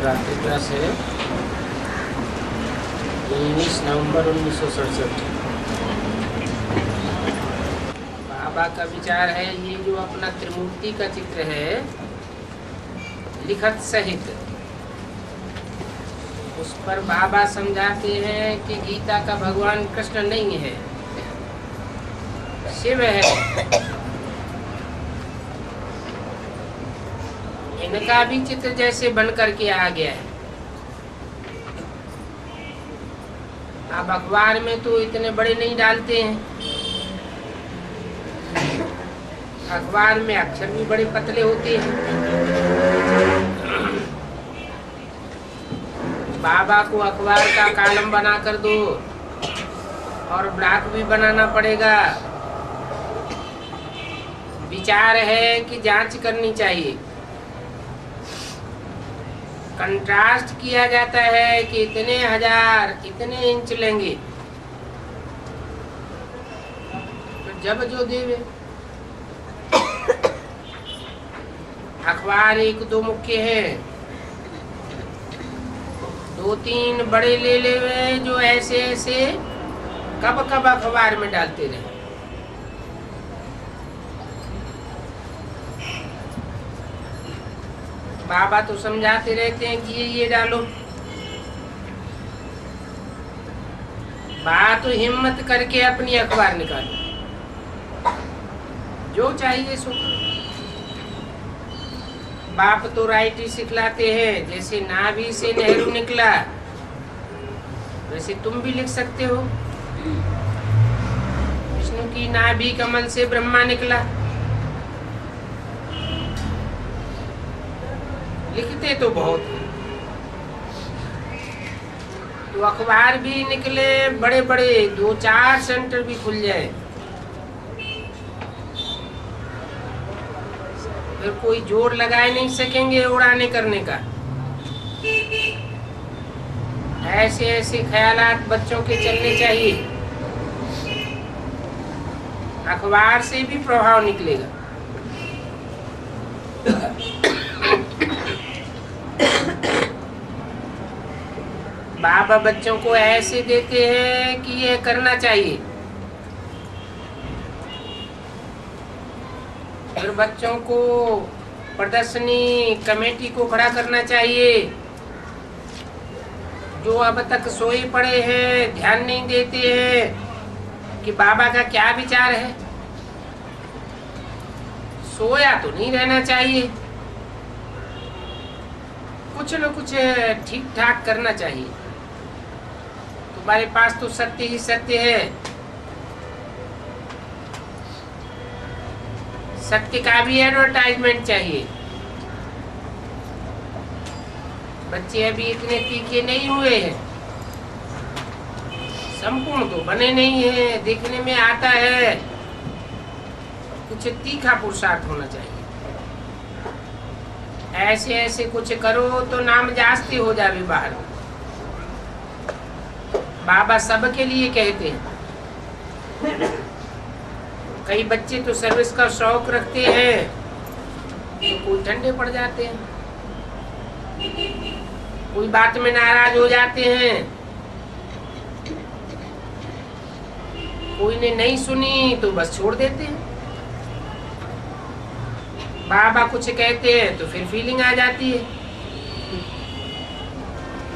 उत्तराधिकार है 19 नवंबर 1967। बाबा का विचार है ये जो अपना त्रिमूर्ति का चित्र है लिखत सहित, उस पर बाबा समझाते हैं कि गीता का भगवान कृष्ण नहीं है, शिव है। इनका भी चित्र जैसे बन करके आ गया है। अब अखबार में तो इतने बड़े नहीं डालते हैं, अखबार में अक्षर भी बड़े पतले होते हैं। बाबा को अखबार का कॉलम बना कर दो और ब्लॉक भी बनाना पड़ेगा। विचार है कि जांच करनी चाहिए, कंट्रास्ट किया जाता है कि इतने हजार इतने इंच लेंगे, तो जब जो देवे। अखबार एक दो मुख्य है, दो तीन बड़े ले ले हुए जो ऐसे ऐसे कब कब अखबार में डालते रहे। बाबा तो समझाते रहते हैं कि ये डालो। बात तो हिम्मत करके अपनी अखबार निकालो, जो चाहिए सो। बाप तो राइट ही सिखलाते हैं, जैसे नाभि से नेहरू निकला वैसे तुम भी लिख सकते हो। विष्णु की नाभि कमल से ब्रह्मा निकला, लिखते तो बहुत हैं। तो अखबार भी निकले बड़े बड़े, 2-4 सेंटर भी खुल जाए, फिर कोई जोर लगाए नहीं सकेंगे उड़ाने करने का। ऐसे ऐसे ख्यालात बच्चों के चलने चाहिए, अखबार से भी प्रभाव निकलेगा। बाबा बच्चों को ऐसे देते हैं कि ये करना चाहिए, फिर बच्चों को प्रदर्शनी कमेटी को खड़ा करना चाहिए। जो अब तक सोए पड़े हैं, ध्यान नहीं देते हैं कि बाबा का क्या विचार है। सोया तो नहीं रहना चाहिए, कुछ न कुछ ठीक ठाक करना चाहिए। तुम्हारे पास तो सत्य ही सत्य है, सत्य का भी एडवर्टाइजमेंट चाहिए। बच्चे अभी इतने तीखे नहीं हुए हैं, संपूर्ण तो बने नहीं हैं, देखने में आता है। कुछ तीखा पुरुषार्थ होना चाहिए। ऐसे ऐसे कुछ करो तो नाम जास्ती हो जावे बाहर। बाबा सबके लिए कहते हैं। कई बच्चे तो सर्विस का शौक रखते हैं, तो कोई ठंडे पड़ जाते हैं, कोई बात में नाराज हो जाते हैं, कोई ने नहीं सुनी तो बस छोड़ देते हैं। बाबा कुछ कहते हैं तो फिर फीलिंग आ जाती है।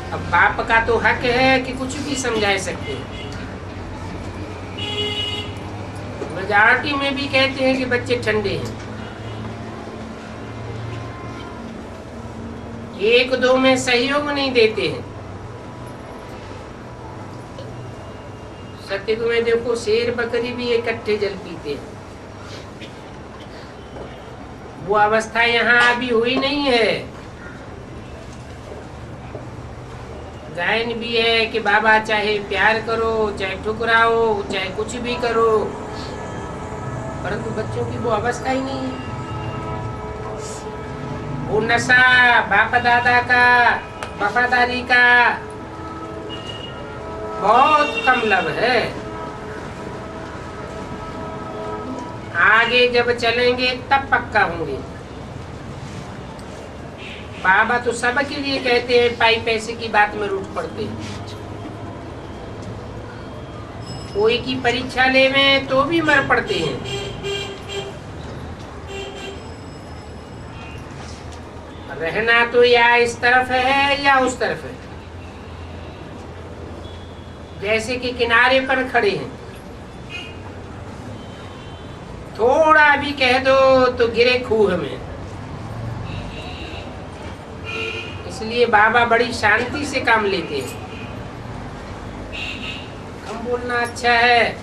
अब बाप का तो हक है कि कुछ भी समझा सकते हैं। मेजॉरिटी में भी कहते हैं कि बच्चे ठंडे हैं, एक दो में सहयोग नहीं देते हैं। सत्युग में देखो शेर बकरी भी इकट्ठे जल पीते हैं। वो अवस्था यहाँ अभी हुई नहीं है। गायन भी है कि बाबा चाहे प्यार करो, चाहे ठुकराओ, चाहे कुछ भी करो, परंतु बच्चों की वो अवस्था ही नहीं है। वो नशा बाप दादा का, वफादारी का बहुत कम लब है। आगे जब चलेंगे तब पक्का होंगे। बाबा तो सबके लिए कहते हैं, पाई पैसे की बात में रूठ पड़ते हैं। कोई की परीक्षा ले में तो भी मर पड़ते हैं। रहना तो या इस तरफ है या उस तरफ है। जैसे कि किनारे पर खड़े हैं, थोड़ा भी कह दो तो गिरे खूह में। इसलिए बाबा बड़ी शांति से काम लेते हैं। कम बोलना अच्छा है।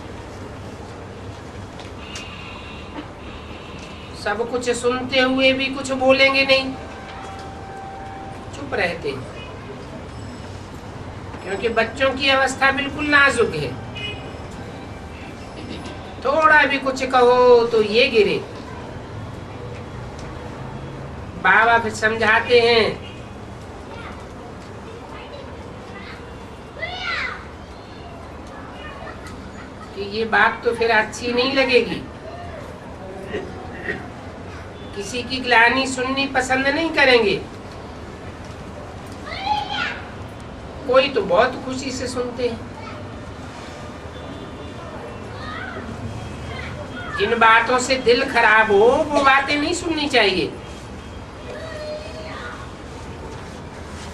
सब कुछ सुनते हुए भी कुछ बोलेंगे नहीं, चुप रहते हैं। क्योंकि बच्चों की अवस्था बिल्कुल नाजुक है। थोड़ा भी कुछ कहो तो ये गिरे। बाबा फिर समझाते हैं कि ये बात तो फिर अच्छी नहीं लगेगी। किसी की ग्लानि सुननी पसंद नहीं करेंगे। कोई तो बहुत खुशी से सुनते हैं। जिन बातों से दिल खराब हो वो बातें नहीं सुननी चाहिए।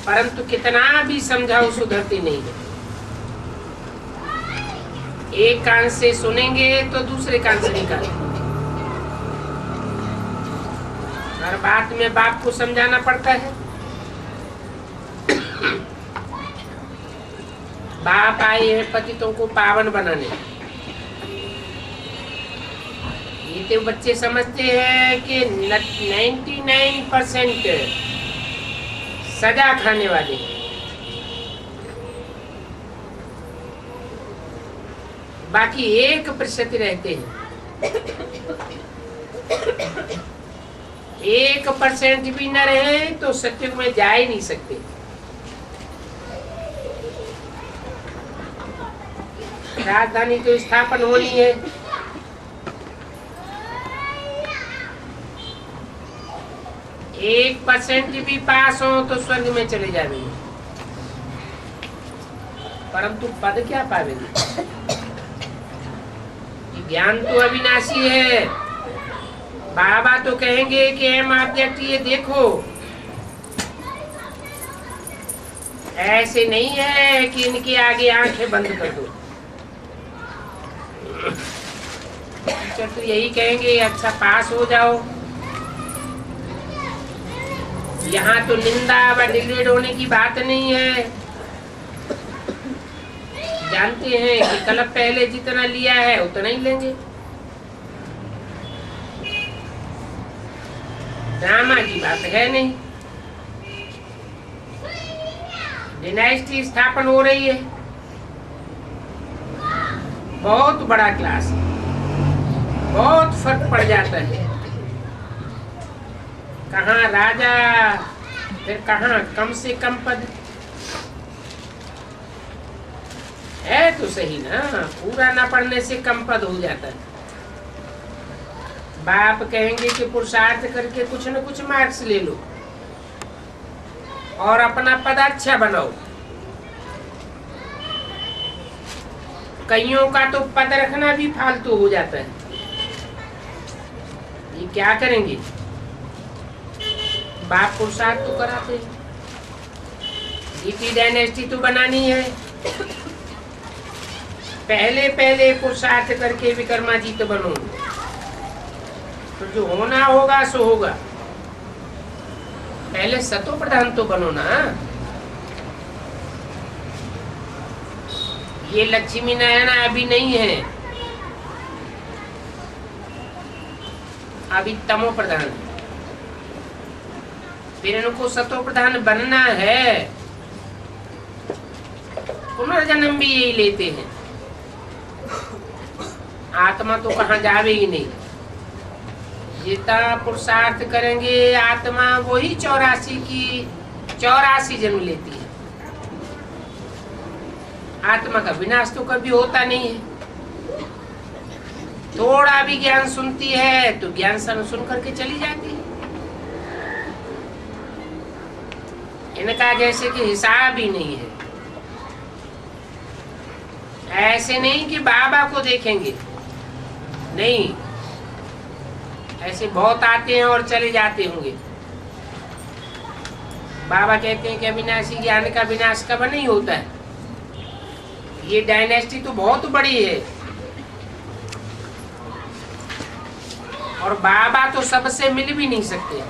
परंतु कितना भी समझाओ सुधरती नहीं है। एक कान से सुनेंगे तो दूसरे कान से निकालेंगे। हर बात में बाप को समझाना पड़ता है। बाप आए हैं पतितों को पावन बनाने। ये तो बच्चे समझते हैं कि 99% सजा खाने वाले, बाकी 1% रहते हैं। 1% भी न रहे तो सत्युग में जा ही नहीं सकते। राजधानी तो स्थापन होनी है। एक % भी पास हो तो स्वर्ग में चले जाएंगे। परंतु पद क्या पावेंगे? ज्ञान तो अविनाशी है। बाबा तो कहेंगे कि हम ऑब्जेक्ट ये देखो। ऐसे नहीं है कि इनके आगे आंखें बंद कर दो। टीचर तो यही कहेंगे अच्छा पास हो जाओ। यहाँ तो निंदा व डिग्रेड होने की बात नहीं है। जानते हैं कि कल पहले जितना लिया है उतना ही लेंगे। ड्रामा की बात है नहीं। डिनाइस्टी स्थापन हो रही है। बहुत बड़ा क्लास है। बहुत फर्क पड़ जाता है। कहाँ राजा, फिर कहाँ कम से कम पद है। तो सही ना, पूरा ना पढ़ने से कम पद हो जाता है। बाप कहेंगे कि पुरुषार्थ करके कुछ न कुछ मार्क्स ले लो और अपना पद अच्छा बनाओ। कईयों का तो पद रखना भी फालतू हो जाता है। ये क्या करेंगे? बाप पुरुषार्थ तो कराते हैं। डीपी डायनेस्टी तो बनानी है। पहले पुरुषार्थ करके विक्रमादित्य बनो, तो जो होना होगा सो होगा। पहले सतो प्रधान तो बनो ना। ये लक्ष्मी नारायण अभी नहीं है, अभी तमो प्रधान। फिर इनको सतो प्रधान बनना है। पुनर्जन्म भी यही लेते हैं। आत्मा तो कहाँ जावे ही नहीं। जितना पुरुषार्थ करेंगे आत्मा वही 84 जन्म लेती है। आत्मा का विनाश तो कभी होता नहीं है। थोड़ा भी ज्ञान सुनती है तो ज्ञान सुन करके चली जाती है। इनका जैसे कि हिसाब ही नहीं है। ऐसे नहीं कि बाबा को देखेंगे, नहीं, ऐसे बहुत आते हैं और चले जाते होंगे। बाबा कहते हैं कि अविनाशी ज्ञान का विनाश कब नहीं होता है। ये डायनेस्टी तो बहुत बड़ी है, और बाबा तो सबसे मिल भी नहीं सकते,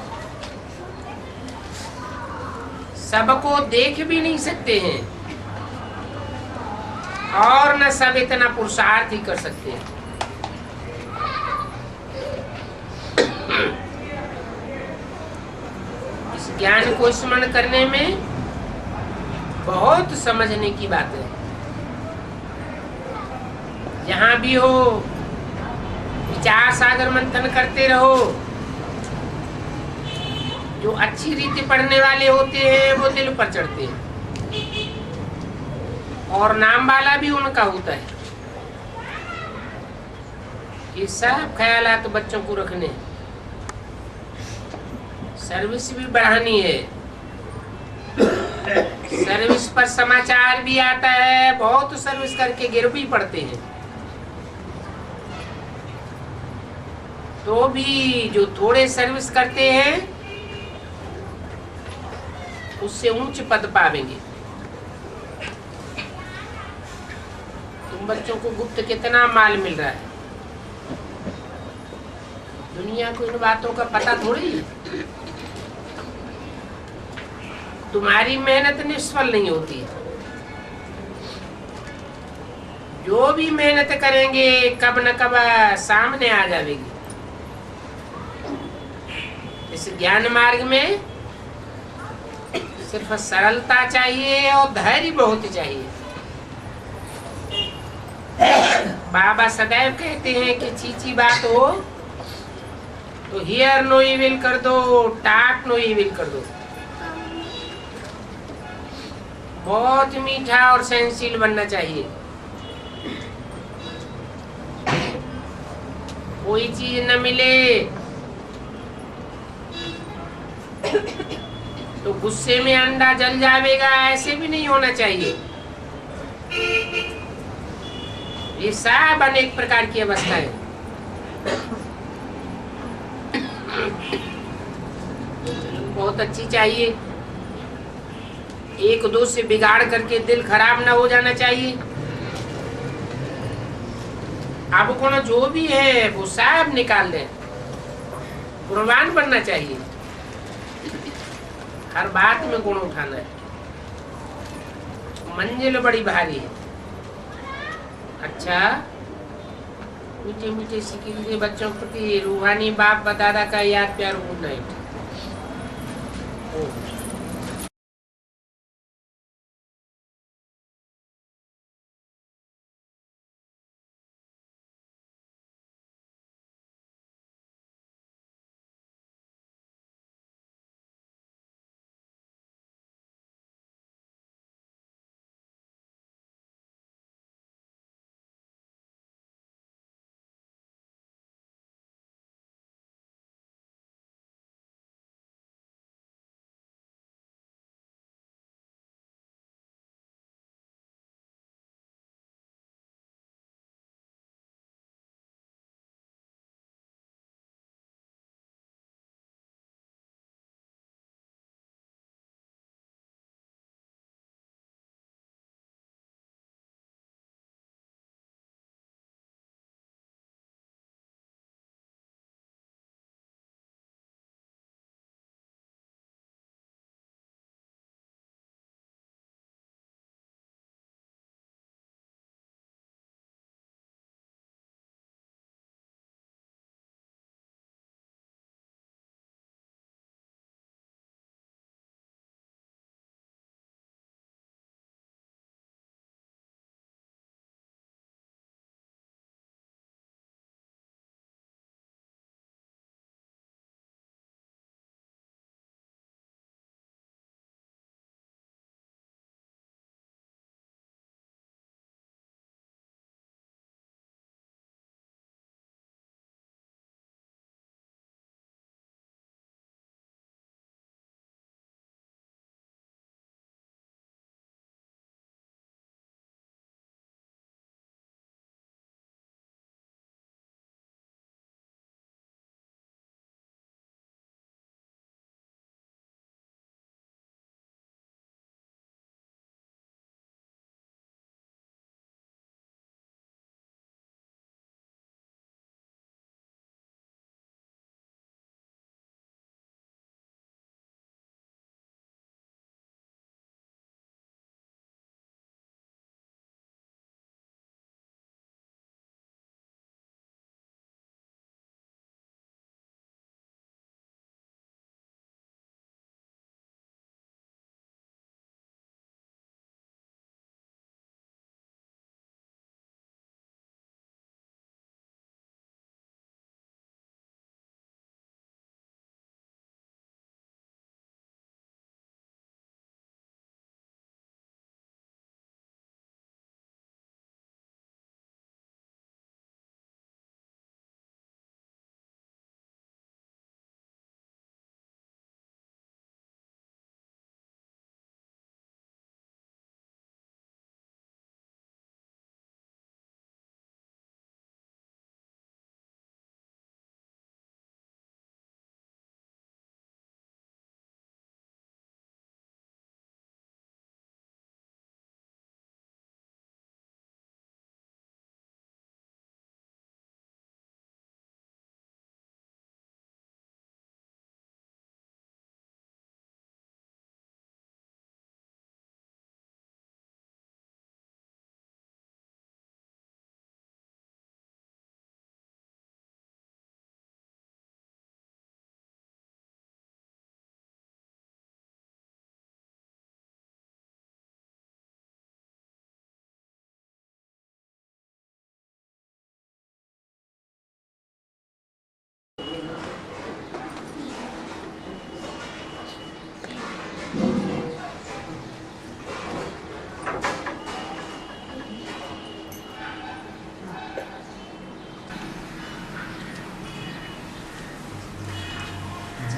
सबको देख भी नहीं सकते हैं, और न सब इतना पुरुषार्थ ही कर सकते हैं। इस ज्ञान को स्मरण करने में बहुत समझने की बात है। जहां भी हो विचार सागर मंथन करते रहो। जो अच्छी रीति पढ़ने वाले होते हैं वो दिल पर चढ़ते हैं, और नाम वाला भी उनका होता है। ये सब ख्यालात तो बच्चों को रखने हैं। सर्विस भी बढ़ानी है, सर्विस पर समाचार भी आता है, बहुत सर्विस करके गिर भी पड़ते हैं। तो भी जो थोड़े सर्विस करते हैं उससे ऊंच पद पावेंगे। तुम बच्चों को गुप्त कितना माल मिल रहा है, दुनिया को इन बातों का पता थोड़ी है। तुम्हारी मेहनत निष्फल नहीं होती। जो भी मेहनत करेंगे कब न कब सामने आ जाएगी। इस ज्ञान मार्ग में सिर्फ सरलता चाहिए और धैर्य बहुत चाहिए। बाबा सदैव कहते हैं कि चीची बात हो तो हियर नो इविल कर दो, टाक नो इविल कर दो। बहुत मीठा और सहनशील बनना चाहिए। कोई चीज न मिले तो गुस्से में अंडा जल जाएगा, ऐसे भी नहीं होना चाहिए। ये सब अनेक प्रकार की अवस्था है। बहुत अच्छी चाहिए, एक दो से बिगाड़ करके दिल खराब ना हो जाना चाहिए। अब कौन जो भी है वो सब निकाल दे, गुणवान बनना चाहिए। हर बात में गुण उठाना है। मंजिल बड़ी भारी है। अच्छा, मीठे मीठे सिक्के बच्चों के प्रति रूहानी बाप दादा का याद प्यार गुड नाइट।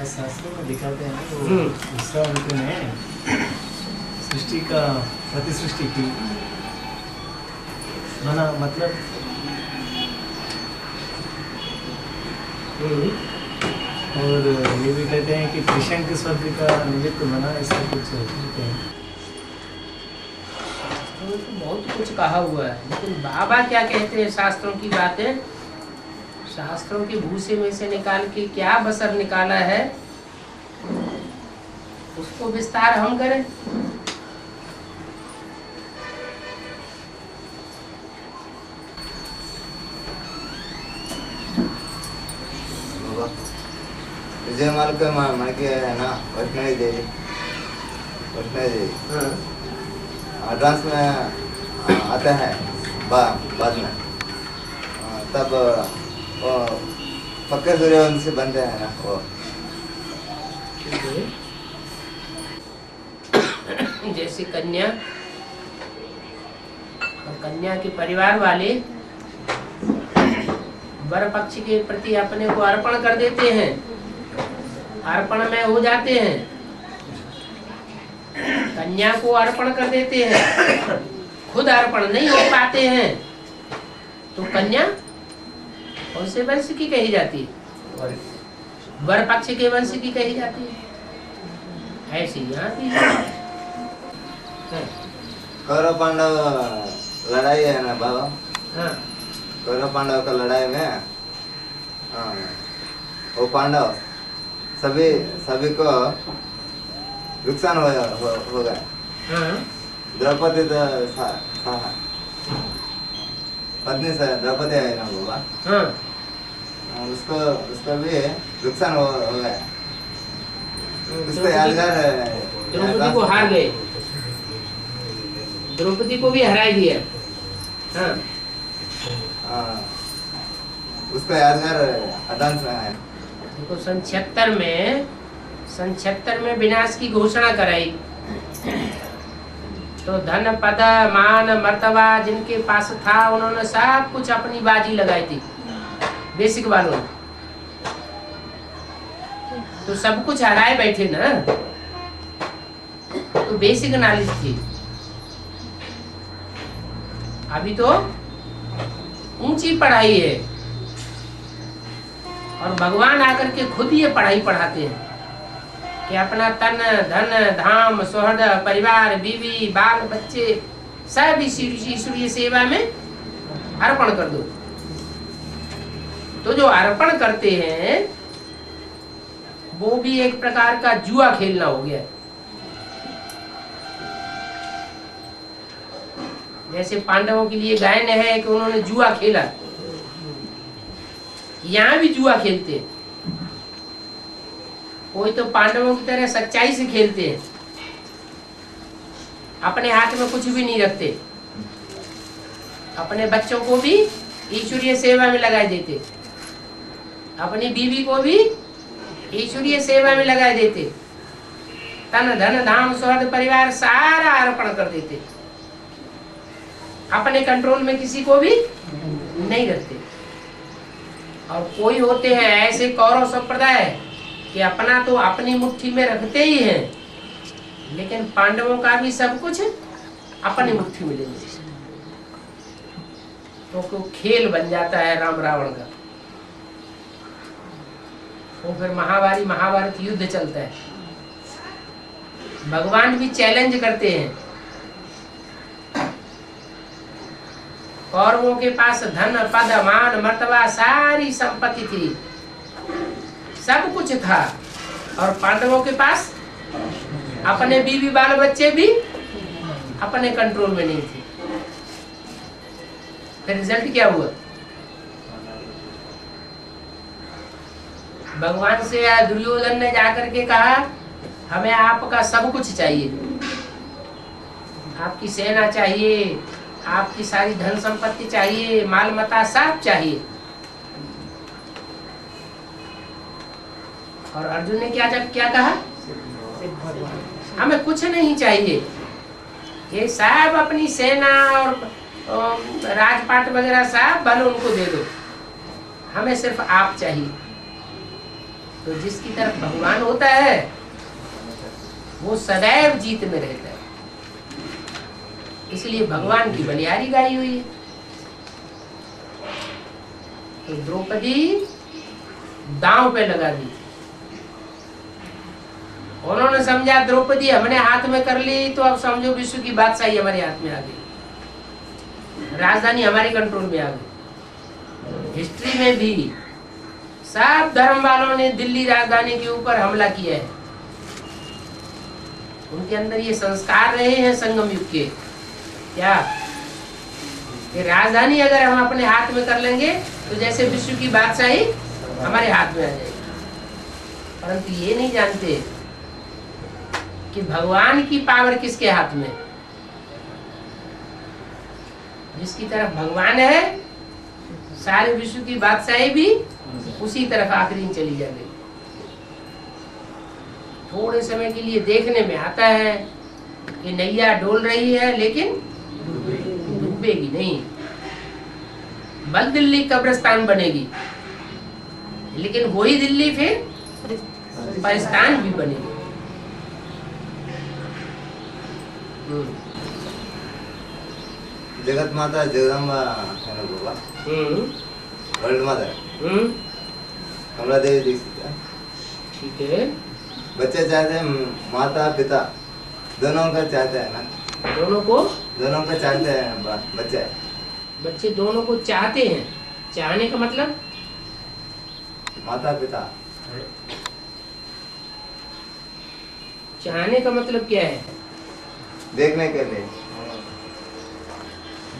शास्त्रों में दिखाते हैं ना तो विश्वामित्र ने सृष्टि का प्रतिसृष्टि की बना मतलब और ये भी कहते हैं कि त्रिशंक स्वर्ग का निमित्त बना, ऐसा कुछ कहते हैं। तो बहुत कुछ कहा हुआ है, लेकिन बाबा क्या कहते हैं शास्त्रों की बातें, शास्त्रों के भूसे में से निकाल के क्या बसर निकाला है उसको विस्तार हम करें। विजयमाल का मन के है ना वैष्णवी देवी, एडवांस में आता है बाद में, तब वो पक्के सूर्यवंशी बनते हैं ना वो। जैसे कन्या और कन्या के परिवार वाले वर पक्ष के प्रति अपने को अर्पण कर देते हैं, अर्पण में हो जाते हैं, कन्या को अर्पण कर देते हैं, खुद अर्पण नहीं हो पाते हैं, तो कन्या कौन से वंश की कही जाती है? वर पक्ष के वंश की कही जाती है। ऐसी यहाँ भी कौरव पांडव लड़ाई है ना बाबा, हाँ कौरव पांडव का लड़ाई में वो पांडव सभी को नुकसान हो गया। हाँ द्रौपदी तो पत्नी से द्रौपदी है ना बाबा, हाँ उसको भी नुकसान हो गया। उसको यादगार द्रौपदी को हार गए, द्रौपदी को भी हरा दिया। हाँ उसका यादगार एडवांस में है। देखो सन 76 में विनाश की घोषणा कराई, तो धन पद मान मर्तबा जिनके पास था उन्होंने सब कुछ अपनी बाजी लगाई थी, बेसिक वालों ने तो सब कुछ हराए बैठे ना, तो बेसिक नॉलेज थी। अभी तो ऊंची पढ़ाई है, और भगवान आकर के खुद ये पढ़ाई पढ़ाते हैं कि अपना तन धन धाम सुहृद परिवार बीवी बाल बच्चे सब ईश्वरीय सेवा में अर्पण कर दो। तो जो अर्पण करते हैं वो भी एक प्रकार का जुआ खेलना हो गया। जैसे पांडवों के लिए गायन है कि उन्होंने जुआ खेला, यहाँ भी जुआ खेलते हैं। कोई तो पांडवों की तरह सच्चाई से खेलते हैं, अपने हाथ में कुछ भी नहीं रखते, अपने बच्चों को भी ईश्वरीय सेवा में लगा देते, अपनी बीवी को भी ईश्वरीय सेवा में लगा देते, तन धन धाम सुहृद परिवार सारा अर्पण कर देते, अपने कंट्रोल में किसी को भी नहीं रखते। और कोई होते हैं ऐसे कौरव संप्रदाय कि अपना तो अपनी मुट्ठी में रखते ही हैं, लेकिन पांडवों का भी सब कुछ अपनी मुट्ठी में ले लेते, तो खेल बन जाता है राम रावण का। वो फिर महाभारत युद्ध चलता है। भगवान भी चैलेंज करते हैं, कौरवों के पास धन पद मान मर्तबा सारी संपत्ति थी, सब कुछ था, और पांडवों के पास अपने बीवी बाल बच्चे भी अपने कंट्रोल में नहीं थे। फिर रिजल्ट क्या हुआ? भगवान से दुर्योधन ने जाकर के कहा हमें आपका सब कुछ चाहिए, आपकी सेना चाहिए, आपकी सारी धन संपत्ति चाहिए, माल मता सब चाहिए। और अर्जुन ने क्या कहा? हमें कुछ नहीं चाहिए, ये सब अपनी सेना और राजपाट वगैरह सब बल उनको दे दो, हमें सिर्फ आप चाहिए। तो जिसकी तरफ भगवान होता है वो सदैव जीत में रहता है। इसलिए भगवान की बलिहारी गाई हुई है। तो द्रौपदी दांव पे लगा दी। उन्होंने समझा द्रौपदी हमने हाथ में कर ली तो अब समझो विश्व की बादशाही हमारे हाथ में आ गई, राजधानी हमारे कंट्रोल में आ गई। हिस्ट्री में भी सब धर्म वालों ने दिल्ली राजधानी के ऊपर हमला किया है। उनके अंदर ये संस्कार रहे हैं संगम युग के, क्या कि राजधानी अगर हम अपने हाथ में कर लेंगे तो जैसे विश्व की बादशाही हमारे हाथ में आ जाएगी। परंतु ये नहीं जानते कि भगवान की पावर किसके हाथ में। जिसकी तरफ भगवान है सारे विश्व की बादशाही भी उसी तरफ आखिरी में चली जाएगी। थोड़े समय के लिए देखने में आता है कि नैया डोल रही है लेकिन डूबेगी नहीं। बल दिल्ली कब्रिस्तान बनेगी लेकिन वही दिल्ली फिर पाकिस्तान भी बनेगी। जगत माता जगदम्बा है ना बाबा, वर्ल्ड मदर कमला देवी दीक्षित है। ठीक है, बच्चे चाहते हैं माता पिता दोनों का चाहते हैं ना, दोनों का चाहते हैं बच्चे बच्चे दोनों को चाहते हैं। चाहने का मतलब माता पिता, चाहने का मतलब क्या है? देखने के लिए,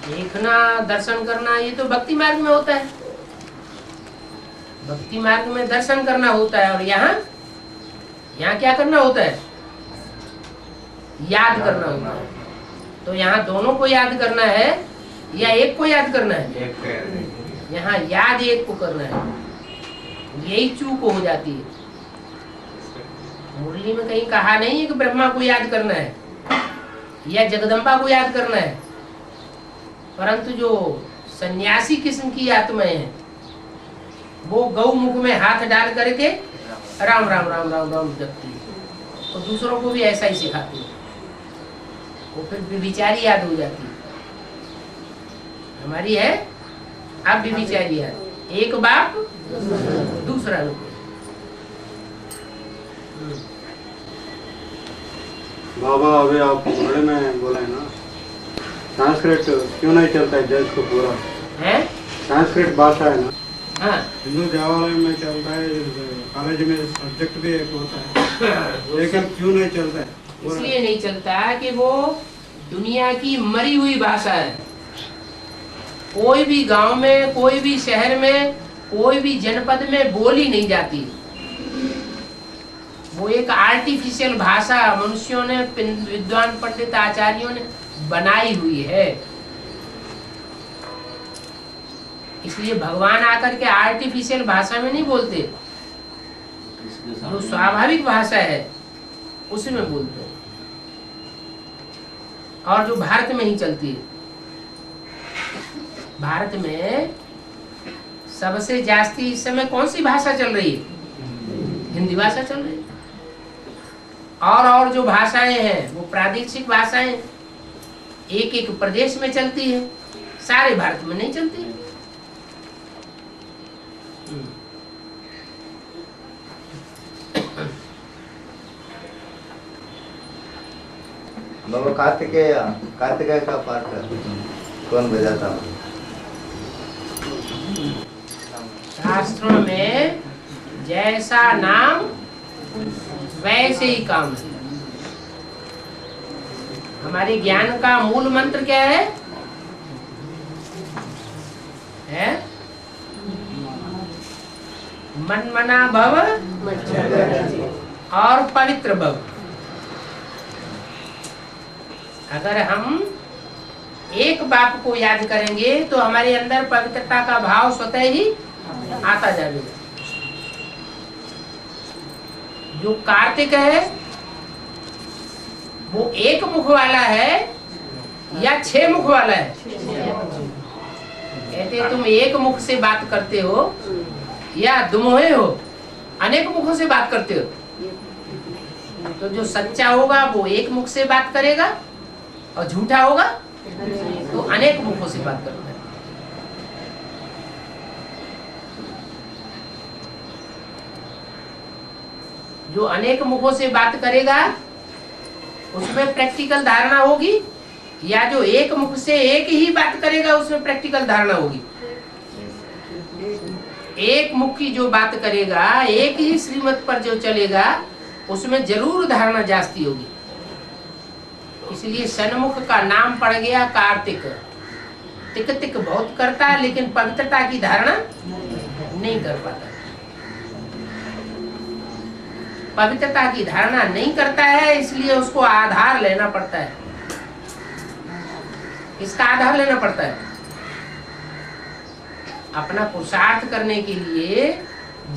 देखना दर्शन करना ये तो भक्ति मार्ग में होता है। भक्ति मार्ग में दर्शन करना होता है। और यहाँ क्या करना होता है? याद करना होता है। तो यहाँ दोनों को याद करना है या एक को याद करना है? यहाँ याद एक को करना है। यही चूक हो जाती है। मुरली में कहीं कहा नहीं है कि ब्रह्मा को याद करना है या जगदम्बा को याद करना है। परंतु जो सन्यासी किस्म की आत्माएं हैं वो गौमुख में हाथ डाल करके राम राम राम राम राम जपती है। तो दूसरों को भी ऐसा ही सिखाती है। वो फिर व्यभिचारी याद हो जाती है। हमारी है अब व्यभिचारी याद, एक बाप दूसरा रूप। बाबा अभी आप बड़े में बोले ना, संस्कृत क्यों नहीं चलता है देश को पूरा? है संस्कृत भाषा है ना, हाँ हिंदू देवालय में चलता है, कॉलेज में सब्जेक्ट भी एक होता है, लेकिन क्यों नहीं चलता है? इसलिए नहीं चलता कि वो दुनिया की मरी हुई भाषा है। कोई भी गांव में, कोई भी शहर में, कोई भी जनपद में बोली नहीं जाती। वो एक आर्टिफिशियल भाषा मनुष्यों ने, विद्वान पंडित आचार्यों ने बनाई हुई है। इसलिए भगवान आकर के आर्टिफिशियल भाषा में नहीं बोलते, जो स्वाभाविक भाषा है उसमें बोलते हैं। और जो भारत में ही चलती है। भारत में सबसे जास्ती इस समय कौन सी भाषा चल रही है? हिंदी भाषा चल रही है। और जो भाषाएं हैं वो प्रादेशिक भाषाएं एक एक प्रदेश में चलती है, सारे भारत में नहीं चलती है। बाबा कार्तिकेय का पाठ कौन बजाता? शास्त्रों में जैसा नाम वैसे ही काम है। हमारे ज्ञान का मूल मंत्र क्या है? मन मना भव और पवित्र भव। अगर हम एक बाप को याद करेंगे तो हमारे अंदर पवित्रता का भाव स्वतः ही आता जाएगा। जो कार्तिक है वो एक मुख वाला है या 6 मुख वाला है? कहते तुम एक मुख से बात करते हो या दुमोहे हो? अनेक मुखों से बात करते हो। तो जो सच्चा होगा वो एक मुख से बात करेगा और झूठा होगा तो अनेक मुखों से बात करता है। जो अनेक मुखों से बात करेगा उसमें प्रैक्टिकल धारणा होगी, या जो एक मुख से एक ही बात करेगा उसमें प्रैक्टिकल धारणा होगी। एक मुख की जो बात करेगा, एक ही श्रीमत पर जो चलेगा उसमें जरूर धारणा जास्ती होगी। इसलिए सन्मुख का नाम पड़ गया कार्तिक। तिक तिक बहुत करता है लेकिन पवित्रता की धारणा नहीं कर पाता। पवित्रता की धारणा नहीं करता है, इसलिए उसको आधार लेना पड़ता है। इसका आधार लेना पड़ता है। अपना पुरुषार्थ करने के लिए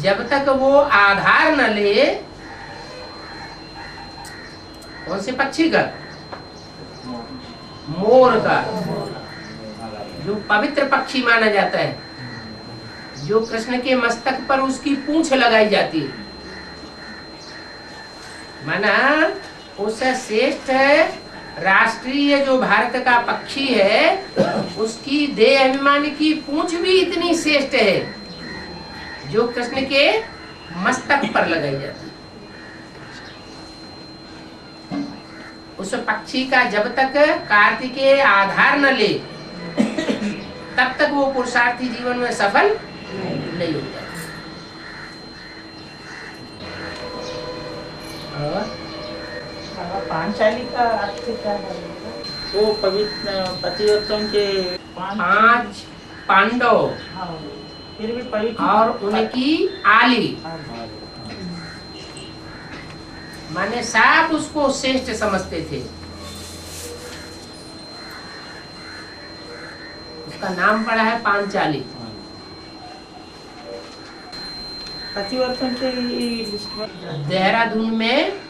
जब तक वो आधार न ले, कौन से पक्षी का? मोर का, जो पवित्र पक्षी माना जाता है, जो कृष्ण के मस्तक पर उसकी पूंछ लगाई जाती है, माना उससे श्रेष्ठ राष्ट्रीय जो भारत का पक्षी है उसकी देह अभिमान की पूंछ भी इतनी श्रेष्ठ है जो कृष्ण के मस्तक पर लगाई जाती है। उस पक्षी का जब तक कार्तिकेय आधार न ले तब तक वो पुरुषार्थी जीवन में सफल नहीं होता। पांचाली का अर्थ क्या है? वो पवित्र पतिव्रतों के पांच पांडव हाँ, फिर भी पवित्र और उनकी आली, माने सब उसको श्रेष्ठ समझते थे। उसका नाम पड़ा है पांचाली। पतिव्रतों के लिस्ट में देहरादून में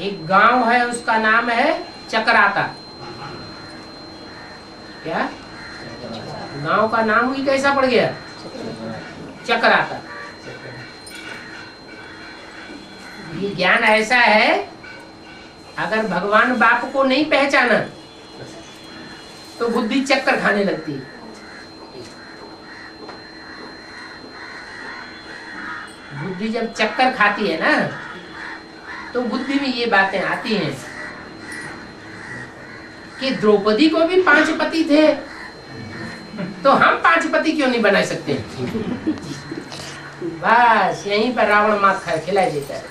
एक गांव है, उसका नाम है चकराता। क्या गांव का नाम ही कैसा पड़ गया? चकराता। ये ज्ञान ऐसा है, अगर भगवान बाप को नहीं पहचाना तो बुद्धि चक्कर खाने लगती है। बुद्धि जब चक्कर खाती है ना तो बुद्धि में ये बातें आती हैं कि द्रौपदी को भी 5 पति थे तो हम 5 पति क्यों नहीं बना सकते? बस यहीं पर रावण मात खिलाई देता है।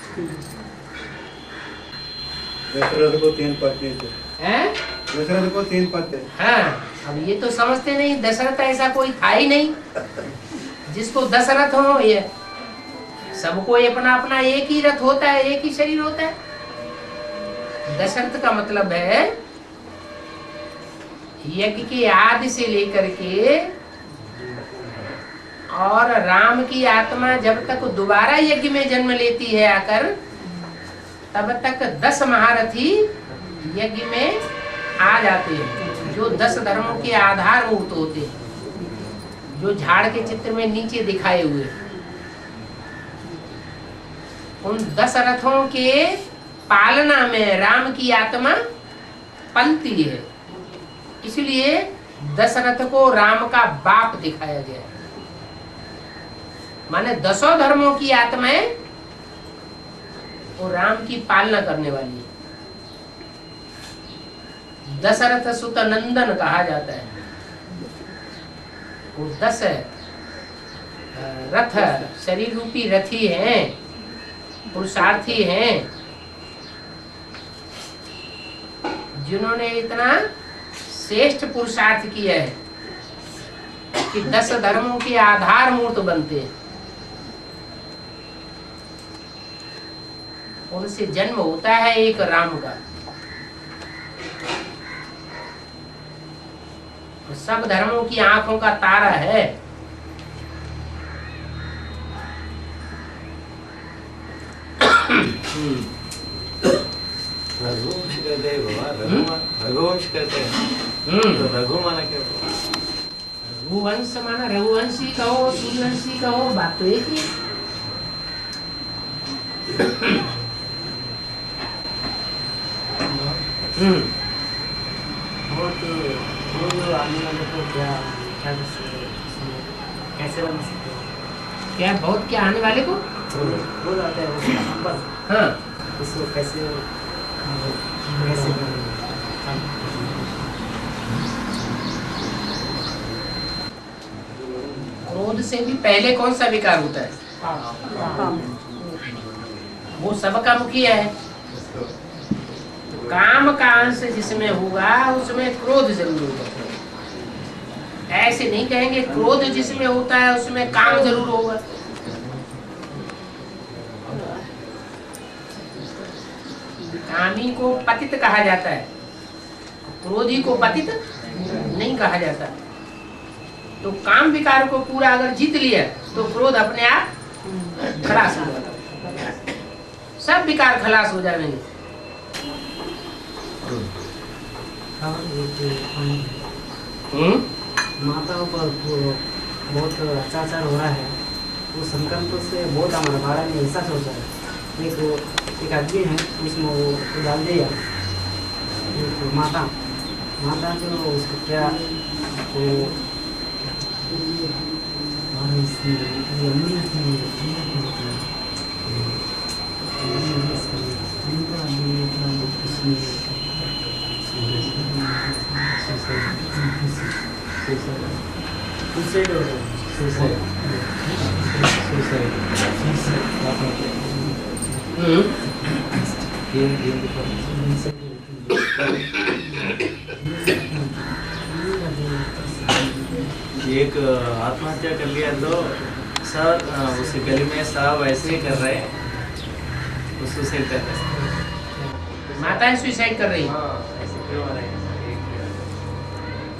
दशरथ को 3 पत्नी थे। हैं? दशरथ को 3 पत्नी। हाँ, अब ये तो समझते नहीं, दशरथ ऐसा कोई था ही नहीं जिसको दशरथ हो। ये सबको अपना अपना एक ही रथ होता है, एक ही शरीर होता है। दशरथ का मतलब है यज्ञ के आदि से लेकर के और राम की आत्मा जब तक दोबारा यज्ञ में जन्म लेती है आकर, तब तक 10 महारथी यज्ञ में आ जाते हैं, जो 10 धर्मों के आधारभूत होते हैं, जो झाड़ के चित्र में नीचे दिखाए हुए। उन 10 रथों के पालना में राम की आत्मा पलती है, इसलिए दशरथ को राम का बाप दिखाया गया है। माने 10 धर्मों की आत्माएं वो राम की पालना करने वाली है। दशरथ सुत नंदन कहा जाता है। वो 10 रथ शरीर रूपी रथी हैं, पुरुषार्थी हैं, जिन्होंने इतना श्रेष्ठ पुरुषार्थ किया है कि 10 धर्मों के आधार मूर्त बनते हैं। उनसे जन्म होता है एक राम का। तो सब धर्मों की आंखों का तारा है। रघुवंश कहते हैं बाबा, रघुवंश कहते हैं। तो रघु माना क्या? रघुवंश माना रघुवंशी कहो, सूर्यवंशी कहो, बात तो एक ही। वो आने वाले को क्या क्या कर सकते हैं? कैसे बना सकते हैं? क्या बहुत क्या आने वाले को? वो आता है उसका नंबर, हाँ, उसको कैसे कैसे क्रोध से भी पहले कौन सा विकार होता है? वो सबका मुखिया है। काम का अंश जिसमें होगा उसमें क्रोध जरूर होगा। ऐसे नहीं कहेंगे क्रोध जिसमें होता है उसमें काम जरूर होगा। कामी को पतित कहा जाता है, क्रोधी को पतित नहीं कहा जाता। तो काम विकार को पूरा अगर जीत लिया तो क्रोध अपने आप खलास हो जाता, सब विकार खलास हो जाएंगे। माताओं पर बहुत अत्याचार हो रहा है, वो संकल्प से बहुत हमारे बारे में ऐसा सोचा है। एक आदमी है, उसमें वो डाल दिया माता जो उसको क्या वो एक आत्महत्या कर लिया तो सर उसके गले में साहब ऐसे ही कर रहे हैं, वो सुसाइड कर रहे हैं। माताएं सुसाइड कर रही हैं। ऐसे क्यों हो रहे हैं?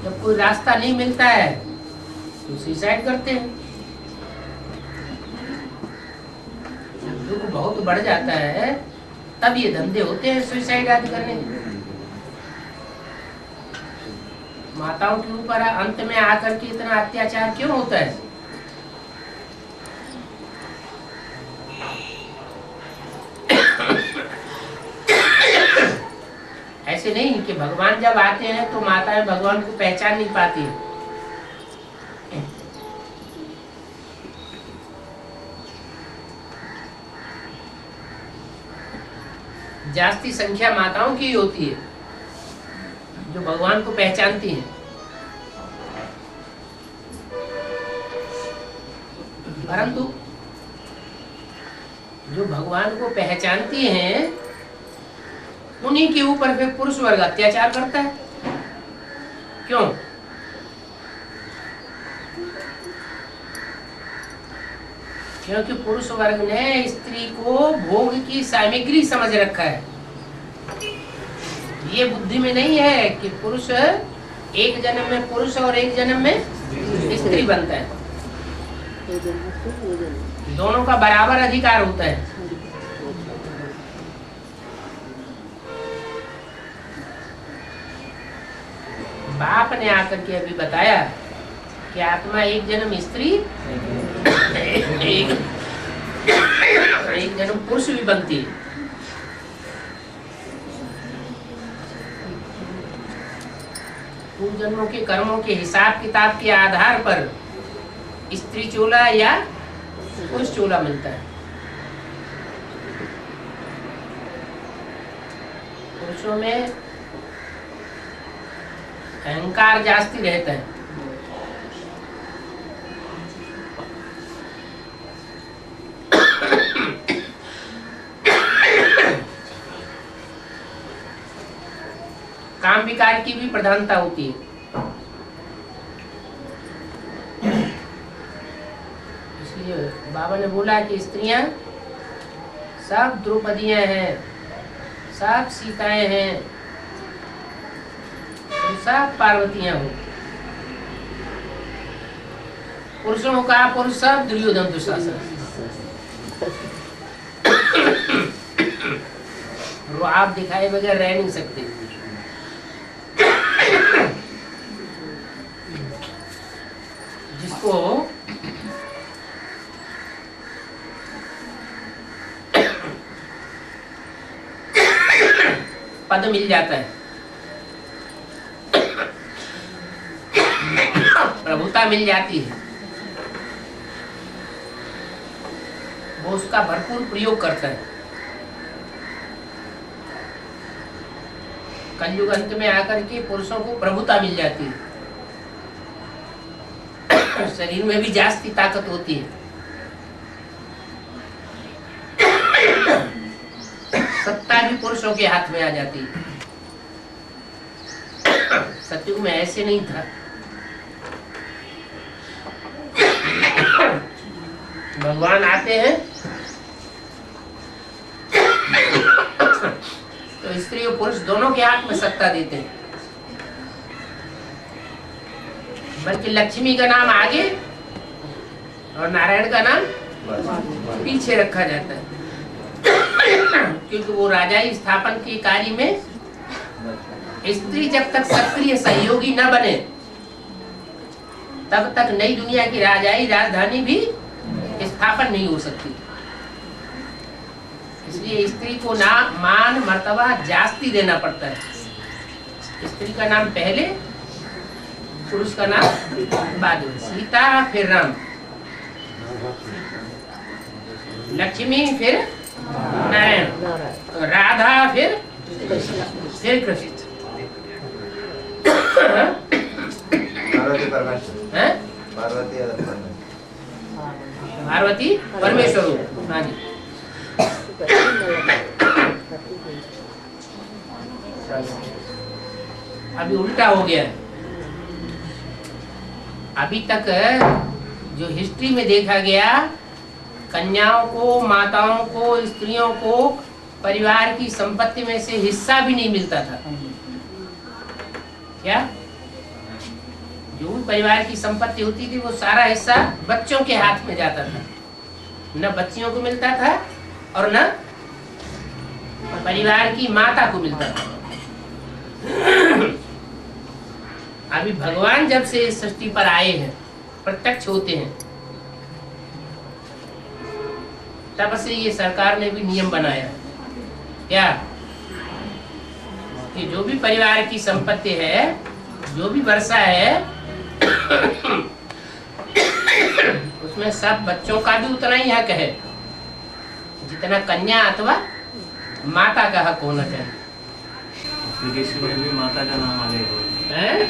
जब कोई रास्ता नहीं मिलता है तो सुसाइड करते हैं। जब दुख बहुत बढ़ जाता है तब ये धंधे होते हैं सुसाइड आदि करने के। माताओं के ऊपर अंत में आकर के इतना अत्याचार क्यों होता है? ऐसे नहीं कि भगवान जब आते हैं तो माताएं भगवान को पहचान नहीं पाती। जास्ती संख्या माताओं की ही होती है जो भगवान को पहचानती हैं। परंतु जो भगवान को पहचानती हैं उन्हीं के ऊपर फिर पुरुष वर्ग अत्याचार करता है। क्यों? क्योंकि पुरुष वर्ग ने स्त्री को भोग की सामग्री समझ रखा है। ये बुद्धि में नहीं है कि पुरुष एक जन्म में पुरुष और एक जन्म में स्त्री बनता है। दोनों का बराबर अधिकार होता है। बाप ने आकर के अभी बताया कि आत्मा एक जन्म स्त्री एक जन्म पुरुष भी बनती है। पूर्व जन्मों के कर्मों के हिसाब किताब के आधार पर स्त्री चोला या पुरुष चोला मिलता है। पुरुषों में अहंकार जास्ती रहता है। काम विकार की भी प्रधानता होती है। इसलिए बाबा ने बोला कि स्त्रियां सब द्रौपदियां हैं, सब सीताएं हैं, सब पार्वतियां हो। पुरुषों का पुरुष सब दुर्योधन दुशासन। वो आप दिखाए बगैर रह नहीं सकते। जिसको पद मिल जाता है, प्रभुता मिल जाती है, वो उसका भरपूर प्रयोग करता है। कलयुग अंत में आकर के पुरुषों को प्रभुता मिल जाती है, शरीर में भी जास्ती ताकत होती है, सत्ता भी पुरुषों के हाथ में आ जाती है। सतयुग में ऐसे नहीं था। भगवान आते हैं तो स्त्री और पुरुष दोनों के हाथ में सत्ता देते हैं, बल्कि लक्ष्मी का नाम आगे और नारायण का नाम पीछे रखा जाता है, क्योंकि वो राजाई स्थापन के कार्य में स्त्री जब तक सक्रिय सहयोगी न बने तब तक नई दुनिया की राजाई राजधानी भी स्थापन नहीं हो सकती। इसलिए स्त्री को नाम मान मर्तबा जास्ती देना पड़ता है। स्त्री का नाम पहले, पुरुष का नाम बाद में। सीता फिर राम, लक्ष्मी फिर नारायण, राधा फिर कृष्ण। पार्वती परमेश्वर। हाँ जी, अभी उल्टा हो गया है। अभी तक जो हिस्ट्री में देखा गया, कन्याओं को, माताओं को, स्त्रियों को परिवार की संपत्ति में से हिस्सा भी नहीं मिलता था। क्या? जो भी परिवार की संपत्ति होती थी वो सारा हिस्सा बच्चों के हाथ में जाता था, न बच्चियों को मिलता था और न परिवार की माता को मिलता था। अभी भगवान जब से इस सृष्टि पर आए हैं, प्रत्यक्ष होते हैं, तब से ये सरकार ने भी नियम बनाया क्या कि जो भी परिवार की संपत्ति है, जो भी वर्षा है, उसमें सब बच्चों का भी उतना ही हक है जितना कन्या अथवा माता का हक होना चाहिए। एप्लीकेशन में भी माता का नाम आ जाएगा।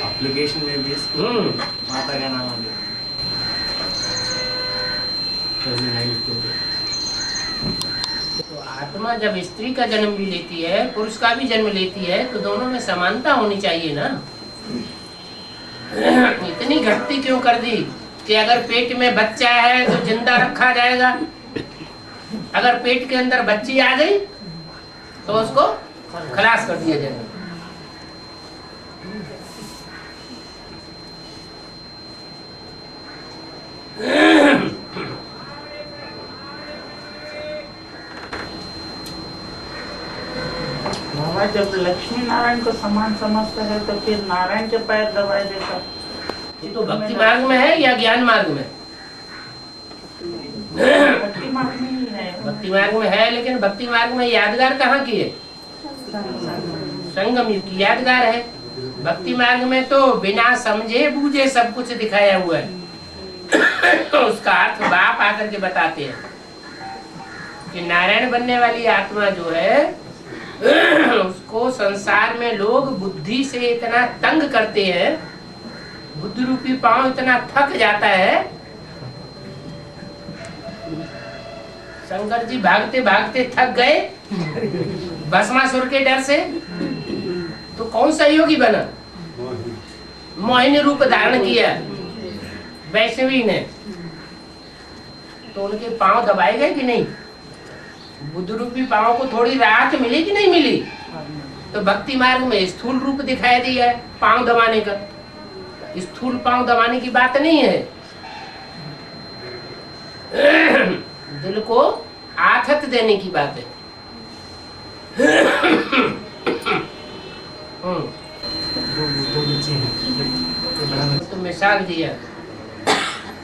एप्लीकेशन में भी माता का नाम आ जाएगा। तो आत्मा जब स्त्री का जन्म भी लेती है, पुरुष का भी जन्म लेती है, तो दोनों में समानता होनी चाहिए ना। इतनी घटती क्यों कर दी कि अगर पेट में बच्चा है तो जिंदा रखा जाएगा, अगर पेट के अंदर बच्ची आ गई तो उसको खलास कर दिया जाएगा। बाबा जब लक्ष्मी नारायण को समान समझता है तो फिर नारायण के पैर दबाए देता। ये तो भक्ति मार्ग में है या ज्ञान मार्ग में? भक्ति मार्ग में ही है। भक्ति मार्ग में है, लेकिन भक्ति मार्ग में यादगार कहाँ की है? संगम युग की यादगार है। भक्ति मार्ग में तो बिना समझे बूझे सब कुछ दिखाया हुआ है। तो उसका अर्थ बाप आकर के बताते हैं कि नारायण बनने वाली आत्मा जो है उसको संसार में लोग बुद्धि से इतना तंग करते हैं, बुद्धि रूपी पांव इतना थक जाता है। शंकर जी भागते भागते थक गए भस्मासुर के डर से, तो कौन सा योगी बना? मोहिनी रूप धारण किया वैष्णवी ने, तो उनके पांव दबाए गए कि नहीं? बुद्ध रूपी पांव को थोड़ी राहत मिली कि नहीं मिली? तो भक्ति मार्ग में स्थूल रूप दिखाई दिया है पांव दबाने का। स्थूल पांव दबाने की बात नहीं है, दिल को आथत देने की बात है। तो मिसाल दिया,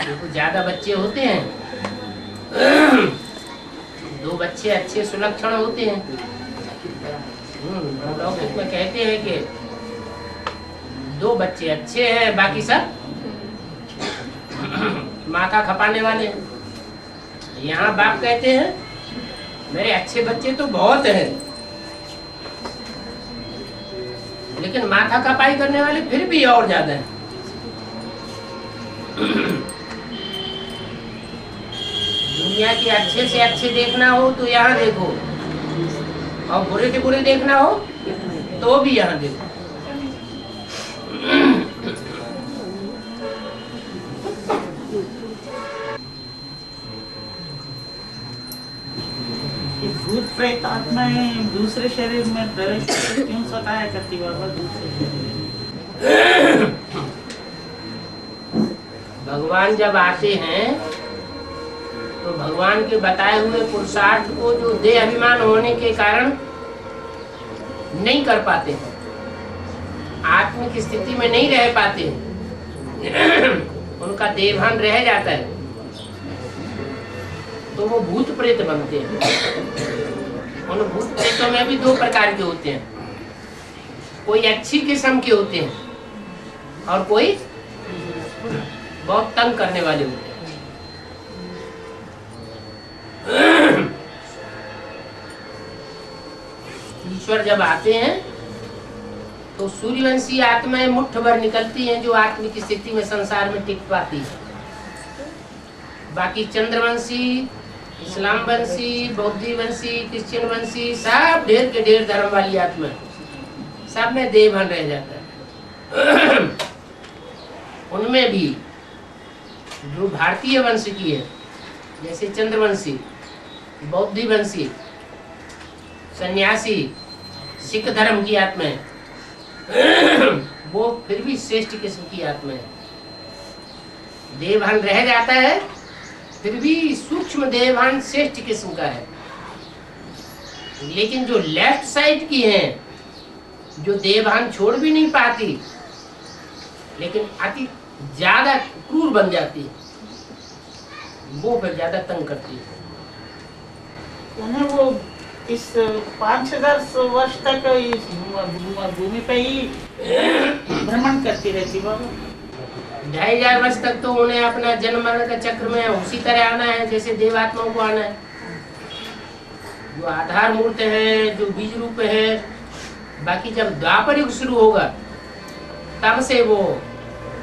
देखो ज्यादा बच्चे होते हैं, 2 बच्चे अच्छे सुलक्षण होते हैं, लौकिक में कहते हैं कि 2 बच्चे अच्छे हैं, बाकी सब माथा खपाने वाले हैं। यहाँ बाप कहते हैं मेरे अच्छे बच्चे तो बहुत हैं, लेकिन माथा खपाई करने वाले फिर भी और ज्यादा हैं। दुनिया के अच्छे से अच्छे देखना हो तो यहाँ देखो, और बुरे से बुरे देखना हो तो भी यहाँ देखो। ये भूत प्रेत आत्माएं दूसरे शरीर में प्रवेश करके क्यों सताया करती बाबा दूसरे शरीर? भगवान जब आते हैं तो भगवान के बताए हुए पुरुषार्थ को जो देह अभिमान होने के कारण नहीं कर पाते हैं, आत्मिक स्थिति में नहीं रह पाते हैं, उनका देहभान रह जाता है, तो वो भूत प्रेत बनते हैं। उन भूत प्रेतों में भी 2 प्रकार के होते हैं, कोई अच्छी किस्म के होते हैं और कोई बहुत तंग करने वाले होते हैं। ईश्वर जब आते हैं तो सूर्यवंशी आत्माएं मुट्ठ भर निकलती हैं जो आत्मिक स्थिति में संसार में टिक पाती है। बाकी चंद्रवंशी, इस्लाम वंशी, बौद्धी वंशी, क्रिश्चियन वंशी, सब ढेर के ढेर धर्म वाली आत्मा, सब में देहभान रह जाता है। उनमें भी जो भारतीय वंश की है, जैसे चंद्रवंशी, बौद्धी वंशी, सन्यासी, सिख धर्म की आत्माएं, वो फिर भी श्रेष्ठ किस्म की आत्माएं। देहभान रह जाता है, फिर भी सूक्ष्म देहभान श्रेष्ठ किस्म का है। लेकिन जो लेफ्ट साइड की हैं, जो देहभान छोड़ भी नहीं पाती लेकिन अति ज्यादा क्रूर बन जाती है, वो फिर ज्यादा तंग करती है। उन्हें वो इस 5000 वर्ष तक इस भूमि पे ही भ्रमण करती रहती बाबा। 2500 वर्ष तक तो उन्हें अपना जन्म मरण का चक्र में उसी तरह आना है जैसे देवात्माओं को आना है। जो आधार मूर्त है, जो बीज रूप है, बाकी जब द्वापर युग शुरू होगा तब से वो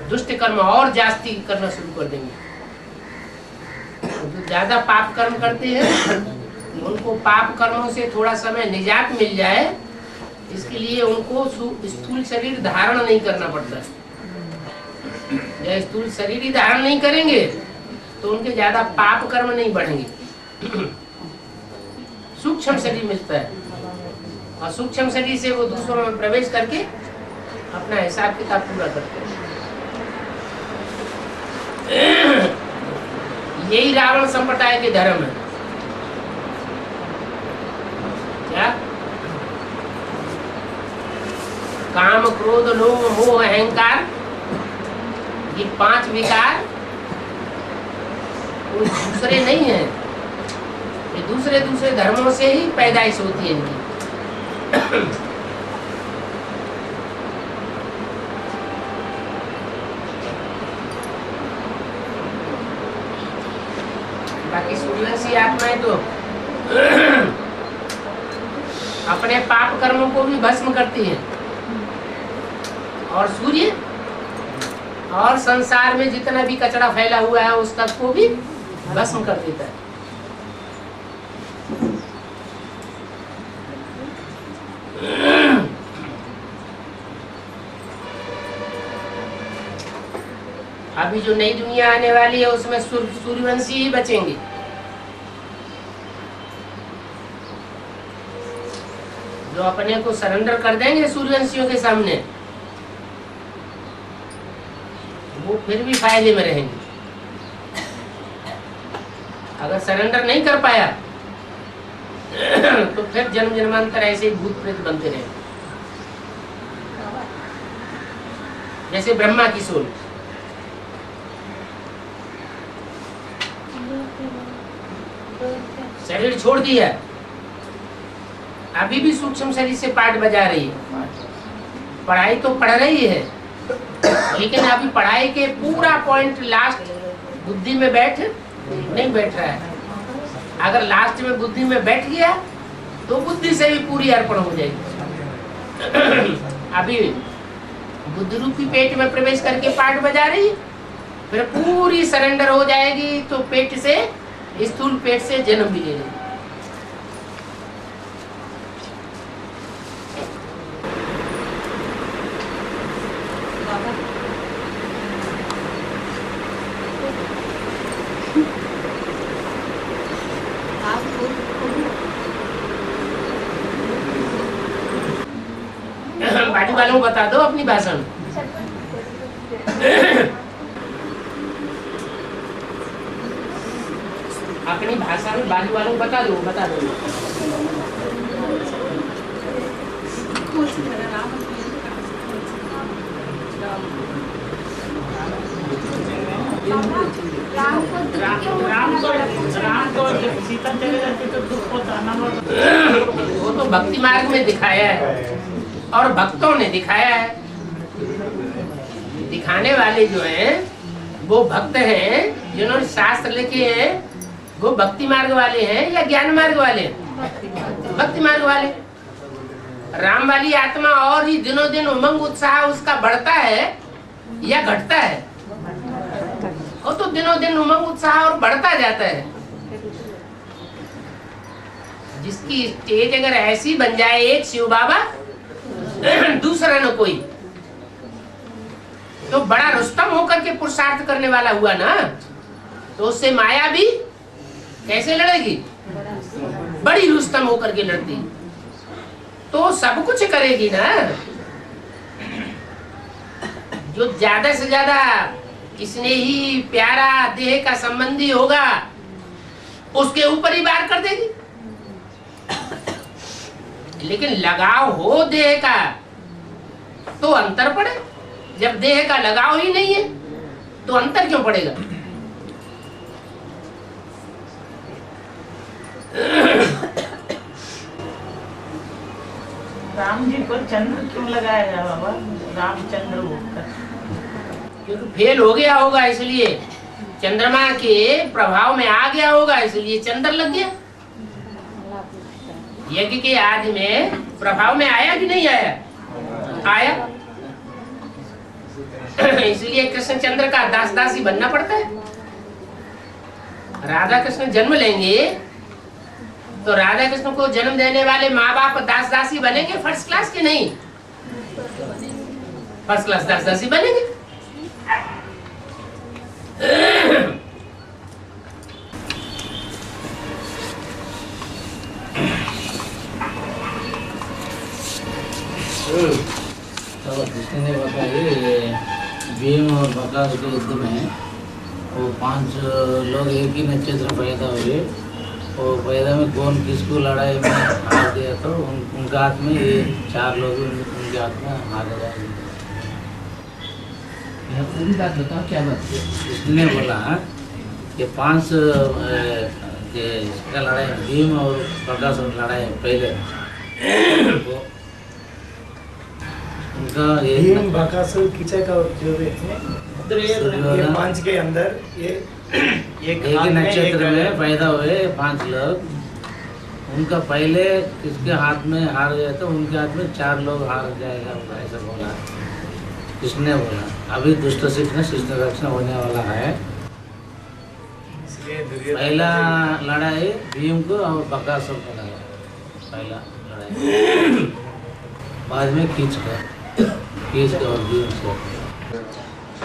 दुष्ट कर्म और जास्ती करना शुरू कर देंगे। जो ज्यादा पाप कर्म करते हैं उनको पाप कर्मों से थोड़ा समय निजात मिल जाए, इसके लिए उनको स्थूल शरीर धारण नहीं करना पड़ता है। जब स्थूल शरीर ही धारण नहीं करेंगे तो उनके ज्यादा पाप कर्म नहीं बढ़ेंगे। सूक्ष्म शरीर मिलता है और सूक्ष्म शरीर से वो दूसरों में प्रवेश करके अपना हिसाब किताब पूरा करते हैं। यही रावण संप्रदाय के धर्म है। क्या? काम, क्रोध, लोभ, मोह, अहंकार, ये 5 विकार कोई दूसरे नहीं है, ये दूसरे दूसरे धर्मों से ही पैदाइश होती है इनकी। बाकी सूर्यवंशी आत्माएं तो अपने पाप कर्मों को भी भस्म करती है, और सूर्य और संसार में जितना भी कचरा फैला हुआ है उस तक को भी भस्म कर देता है। अभी जो नई दुनिया आने वाली है उसमें सूर्यवंशी ही बचेंगे। जो अपने को सरेंडर कर देंगे सूर्यवंशियों के सामने, वो फिर भी फायदे में रहेंगे। अगर सरेंडर नहीं कर पाया तो फिर जन्म जन्मांतर ऐसे ही भूत प्रेत बनते रहे। जैसे ब्रह्मा की सोल, शरीर छोड़ दिया, अभी भी सूक्ष्म शरीर से पाठ बजा रही है। पढ़ाई तो पढ़ रही है, लेकिन अभी पढ़ाई के पूरा पॉइंट लास्ट बुद्धि में नहीं बैठ रहा है। अगर लास्ट में बुद्धि में बैठ गया तो बुद्धि से भी पूरी अर्पण हो जाएगी। अभी बुद्धि रूपी पेट में प्रवेश करके पाठ बजा रही, फिर पूरी सरेंडर हो जाएगी तो पेट से, स्थूल पेट से जन्म भी ले लेगी। बाजू वालों को बता दो अपनी भाषा में। अपनी भाषा में बाजू वालों को बता दो। राम को जब सीता चले जाती तो दुख होता ना, वो तो भक्ति मार्ग में दिखाया है और भक्तों ने दिखाया है। दिखाने वाले जो हैं वो भक्त हैं, जिन्होंने शास्त्र लिखे हैं वो भक्ति मार्ग वाले हैं या ज्ञान मार्ग वाले? भक्ति मार्ग वाले। राम वाली आत्मा और ही दिनों दिन उमंग उत्साह उसका बढ़ता है या घटता है? वो तो दिनों दिन उमंग उत्साह और बढ़ता जाता है। जिसकी स्टेज अगर ऐसी बन जाए, एक शिव बाबा दूसरा न कोई, तो बड़ा रुस्तम होकर के पुरुषार्थ करने वाला हुआ ना, तो उससे माया भी कैसे लड़ेगी? बड़ी रुस्तम होकर के लड़ती, तो सब कुछ करेगी ना। जो ज्यादा से ज्यादा इसने ही प्यारा देह का संबंधी होगा उसके ऊपर ही वार कर देगी। लेकिन लगाव हो देह का तो अंतर पड़े। जब देह का लगाव ही नहीं है तो अंतर क्यों पड़ेगा? राम जी को चंद्र क्यों लगाया गया बाबा? रामचंद्र होकर क्योंकि फेल हो गया होगा, इसलिए चंद्रमा के प्रभाव में आ गया होगा, इसलिए चंद्र लग गया। यज्ञ के आदि में प्रभाव में आया कि नहीं आया? आया। इसलिए कृष्ण चंद्र का दास दासी बनना पड़ता है। राधा कृष्ण जन्म लेंगे तो राधा कृष्ण को जन्म देने वाले माँ बाप दास दासी बनेंगे फर्स्ट क्लास के? नहीं, फर्स्ट क्लास दास दासी बनेंगे। तो कृष्ण ने बताया भीम और बकासुर के युद्ध में वो 5 लोग एक ही नक्षत्र में पैदा हुए। और पैदा में कौन किसको लड़ाई में हार दिया तो उनका हाथ में ये 4 लोग उनके हाथ में हार गए। पूरी बात बताओ, क्या बात है? इसने बोला कि 5 इसका लड़ाई भीम और बकासुर लड़ाई पहले उनका भीम बकासुर कीचक और जो ये 5 के अंदर ये एक ही नक्षत्र में पैदा हुए 5 लोग। उनका पहले किसके हाथ में हार गया तो उनके हाथ में 4 लोग हार जाएगा, ऐसा बोला किसने बोला। अभी दुष्ट शिक्षण शिष्ट रक्षण होने वाला है। पहला लड़ाई भीम को और बकासुर को लगा, पहला लड़ाई। बाद में कीच का और भीम से।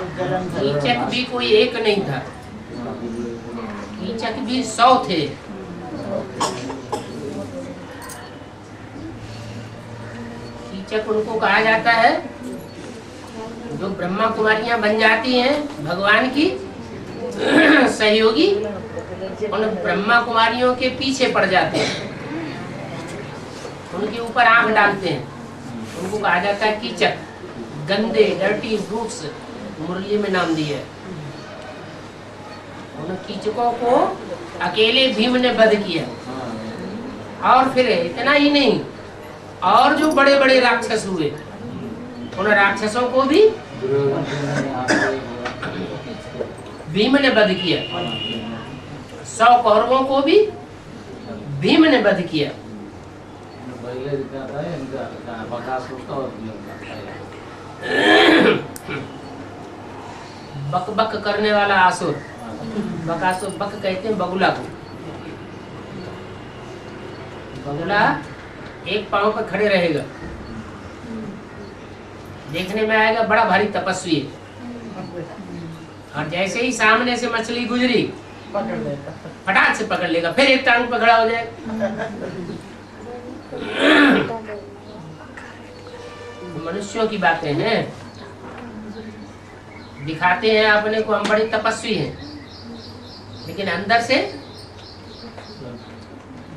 कीचक भी कोई एक नहीं था, कीचक भी 100 थे। कीचक उनको कहा जाता है जो ब्रह्मा कुमारियां बन जाती हैं भगवान की सहयोगी, उन ब्रह्मा कुमारियों के पीछे पड़ जाते हैं, उनके ऊपर आंख डालते हैं, उनको कहा जाता है कीचक। गंदे डर्टी ब्रूट्स मुरली में नाम दिया है। उन कीचकों को अकेले भीम ने वध किया। और फिर इतना ही नहीं, और जो बड़े बड़े राक्षस हुए उन राक्षसों को भी भीम ने वध किया। 100 कौरवों को भी भीम ने वध किया। बक बक करने वाला आसुर, बकासुर, बक कहते हैं बगुला को। बगुला एक पांव पर खड़े रहेगा, देखने में आएगा बड़ा भारी तपस्वी है, और जैसे ही सामने से मछली गुजरी फटाक से पकड़ लेगा, फिर एक टांग पर खड़ा हो जाएगा। मनुष्यों की बातें हैं, दिखाते हैं अपने को हम बड़े तपस्वी हैं, लेकिन अंदर से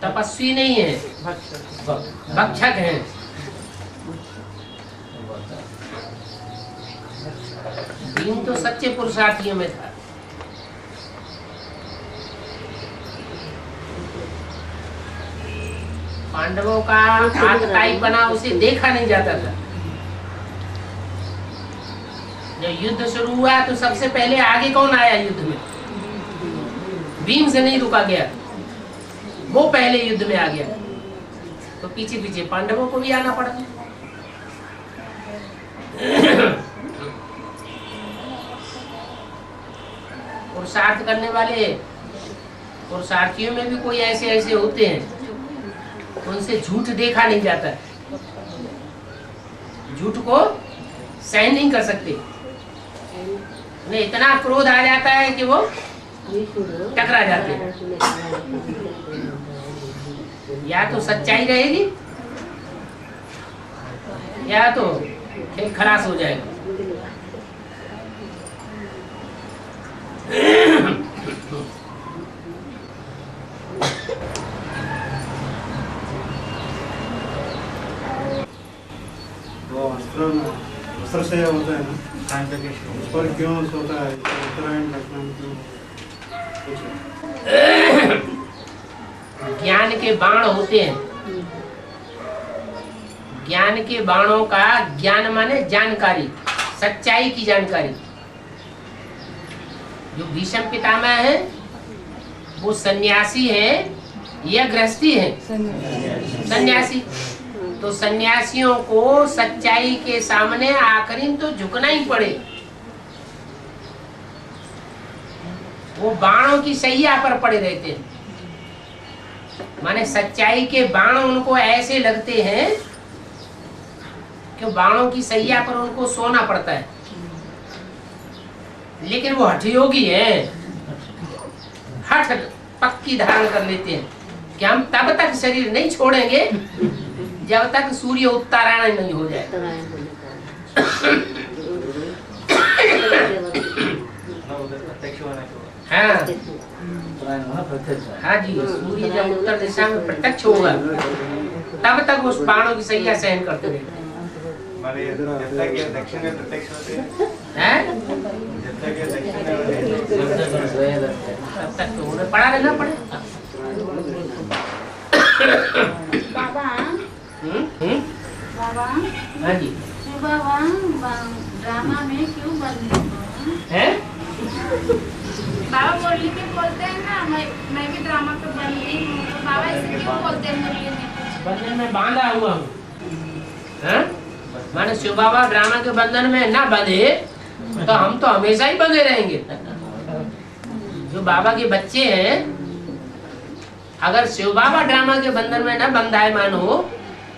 तपस्वी नहीं है, भक्षक हैं। भीम तो सच्चे पुरुषार्थियों में था। पांडवों का आतताई बना उसे देखा नहीं जाता था। जब युद्ध शुरू हुआ तो सबसे पहले आगे कौन आया युद्ध में? भीम से नहीं रुका गया, वो पहले युद्ध में आ गया, तो पीछे पीछे पांडवों को भी आना पड़ा। पुरुषार्थ करने वाले पुरुषार्थियों में भी कोई ऐसे ऐसे होते हैं, उनसे झूठ देखा नहीं जाता, झूठ को सहन नहीं कर सकते, उन्हें इतना क्रोध आ जाता है कि वो टकरा जाते हैं। या तो सच्चाई रहेगी या तो खेल खलास हो जाएगा। वो अस्त्र से होता है ना, उस पर क्यों सोता है? उत्तरायण घटना में क्यों? ज्ञान के बाण होते हैं, ज्ञान के बाणों का, ज्ञान माने जानकारी, सच्चाई की जानकारी। जो भीष्म पितामह है वो सन्यासी है या गृहस्थी है? सन्यासी। तो सन्यासियों को सच्चाई के सामने आखिरी तो झुकना ही पड़े। वो बाणों की सैया पर पड़े रहते हैं, माने सच्चाई के बाण उनको ऐसे लगते हैं कि बाणों की सैया पर उनको सोना पड़ता है। लेकिन वो हठयोगी है, हठ पक्की धारण कर लेते हैं कि हम तब तक शरीर नहीं छोड़ेंगे जब तक सूर्य उत्तरायण नहीं हो जाए। हाँ हाँ जी, सूर्य जब उत्तर दिशा में प्रत्यक्ष होगा तब तक उस बाणों की सैया सहन करते रहेंगे। दक्षिण में प्रत्यक्ष होते हैं, जब तक ये दक्षिण में तब तक तो उन्हें पढ़ा रहना पड़ेगा। बाबा बाबा, हाँ जी, बाबा ड्रामा में क्यों बदले हैं? बाबा मुरली में बोलते हैं ना, मैं भी ड्रामा पे बदली हूँ, तो बाबा इसे क्यों बोलते हैं मुरली में? बंधन में बांधा हुआ हूँ, माने शिव बाबा ड्रामा के बंधन में ना बंधे तो हम तो हमेशा ही बंधे रहेंगे। जो बाबा के बच्चे हैं, अगर शिव बाबा ड्रामा के बंधन में न बंधायमान हो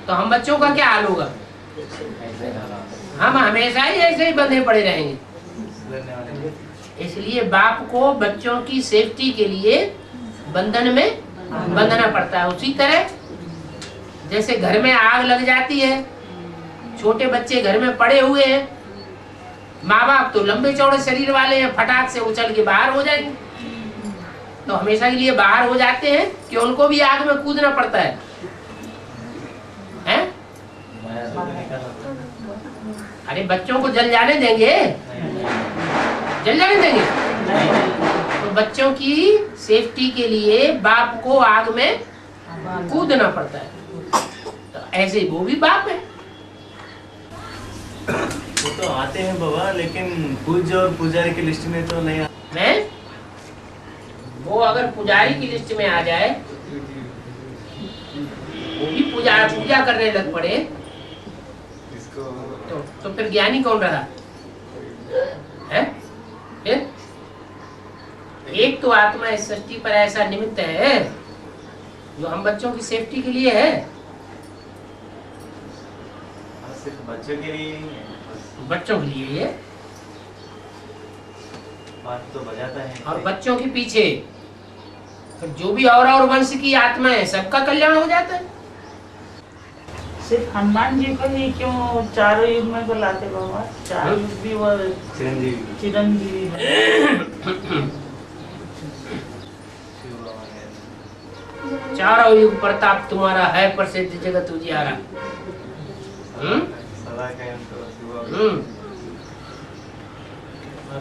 तो हम बच्चों का क्या हाल होगा? हम हमेशा ही ऐसे ही बंधे पड़े रहेंगे। इसलिए बाप को बच्चों की सेफ्टी के लिए बंधन में बंधना पड़ता है। उसी तरह जैसे घर में आग लग जाती है, छोटे बच्चे घर में पड़े हुए हैं, माँ बाप तो लंबे चौड़े शरीर वाले हैं, फटाक से उछल के बाहर हो जाएंगे, तो हमेशा के लिए बाहर हो जाते हैं कि उनको भी आग में कूदना पड़ता है, हैं? अरे बच्चों को जल जाने देंगे? जल जाने देंगे? तो बच्चों की सेफ्टी के लिए बाप को आग में कूदना पड़ता है। तो ऐसे वो भी बाप है। वो तो आते हैं बाबा, लेकिन पूज्य और पुजारी की लिस्ट में तो नहीं मैं वो अगर पुजारी की लिस्ट में आ जाए, वो भी पूजा करने लग पड़े, तो फिर ज्ञानी कौन रहा है? फिर एक तो आत्मा इस सृष्टि पर ऐसा निमित्त है जो हम बच्चों की सेफ्टी के लिए है। सिर्फ बच्चों के लिए बच्चों के लिए ये बात तो बजाता है। और बच्चों के पीछे फिर जो भी और वंश की आत्मा है सबका कल्याण हो जाता है। सिर्फ हनुमान जी को ही क्यों चारों युग में बुलाते बाबा? चारों युग भी वो चिरंजीवी है। चारों युग प्रताप तुम्हारा है, प्रसिद्ध जगत उजियारा।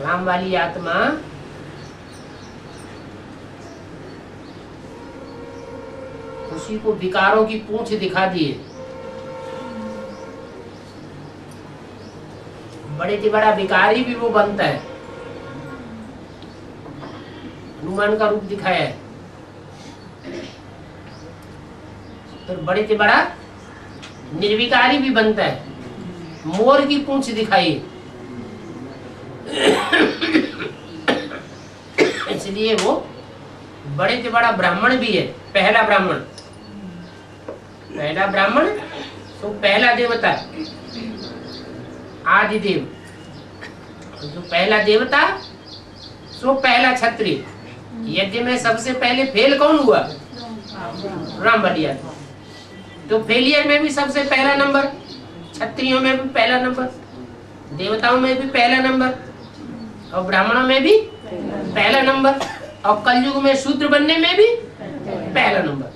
राम वाली आत्मा उसी को विकारों की पूंछ दिखा दिए। बड़े से बड़ा विकारी भी वो बनता है। हनुमान का रूप दिखाया है, तो बड़े से बड़ा निर्विकारी भी बनता है। मोर की पूंछ दिखाई, इसलिए वो बड़े से बड़ा ब्राह्मण भी है। पहला ब्राह्मण तो पहला देवता आदिदेव, जो पहला देवता सो पहला क्षत्रिय। यज्ञ में सबसे पहले फेल कौन हुआ? राम बलिया। तो फेलियर में भी सबसे पहला नंबर, क्षत्रियों में भी पहला नंबर, देवताओं में भी पहला नंबर, और ब्राह्मणों में भी पहला नंबर, और कलयुग में शूद्र बनने में भी पहला नंबर।